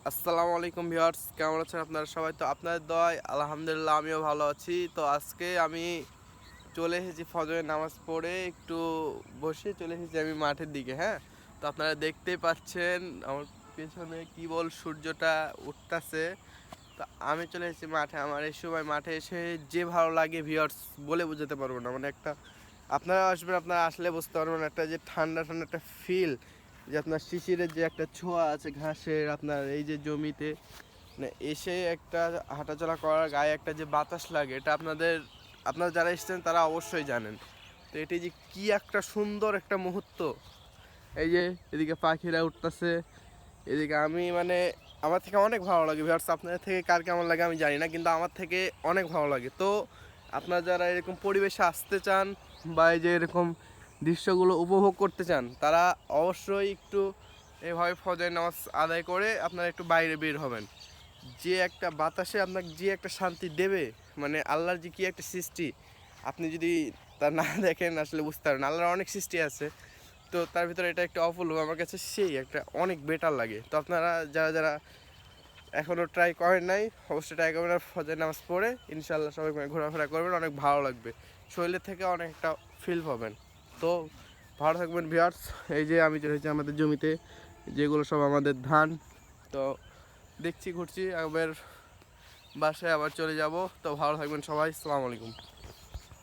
আসসালামু আলাইকুম ভিউয়ার্স, কেমন আছেন আপনারা সবাই? তো আপনাদের দোয়ায় আলহামদুলিল্লাহ আমিও ভালো আছি। তো আজকে আমি চলে এসেছি ফজরের নামাজ পড়ে একটু বসে চলে এসেছি আমি মাঠের দিকে। হ্যাঁ, তো আপনারা দেখতেই পাচ্ছেন আমার পেছনে কি বল সূর্যটা উঠতেছে। তো আমি চলে এসেছি মাঠে। আমার এই সময় মাঠে এসে যে ভালো লাগে ভিউয়ার্স বলে বোঝাতে পারবো না। মানে একটা আপনারা আসবেন, আপনারা আসলে বুঝতে পারবেন একটা যে ঠান্ডা ঠান্ডা একটা ফিল, যে আপনার শিশিরের যে একটা ছোঁয়া আছে ঘাসের আপনার এই যে জমিতে, মানে এসে একটা হাঁটাচলা করার গায়ে একটা যে বাতাস লাগে, এটা আপনারা যারা এসেছেন তারা অবশ্যই জানেন। তো এটি যে কি একটা সুন্দর একটা মুহূর্ত। এই যে এদিকে পাখিরা উঠতেছে, এদিকে আমি মানে আমার থেকে অনেক ভালো লাগে ভিউয়ার্স। আপনাদের থেকে কার কেমন লাগে আমি জানি না, কিন্তু আমার থেকে অনেক ভালো লাগে। তো আপনারা যারা এরকম পরিবেশে আসতে চান বা এই যে এরকম দৃশ্যগুলো উপভোগ করতে চান, তারা অবশ্যই একটু এভাবে ফজরের নামাজ আদায় করে আপনারা একটু বাইরে বের হবেন। যে একটা বাতাসে আপনাকে যে একটা শান্তি দেবে, মানে আল্লাহর যে কী একটা সৃষ্টি, আপনি যদি তা না দেখেন আসলে বুঝতে পারবেন। আল্লাহর অনেক সৃষ্টি আছে, তো তার ভিতরে এটা একটা অপূর্ব, আমার কাছে সেই একটা অনেক বেটার লাগে। তো আপনারা যারা যারা এখনও ট্রাই করেন নাই অবশ্যই ট্রাই করবেন। আর ফজর নামাজ পড়ে ইনশাআল্লাহ সবাই ঘোরাফেরা করবেন, অনেক ভালো লাগবে, শরীরের থেকে অনেক একটা ফিল পাবেন। তো ভালো থাকবেন ভিউয়ার্স। এই যে আমি চলেছি আমাদের জমিতে, যেগুলো সব আমাদের ধান। তো দেখছি, ঘুরছি, আবার বাসায় আবার চলে যাব। তো ভালো থাকবেন সবাই, আসসালামু আলাইকুম।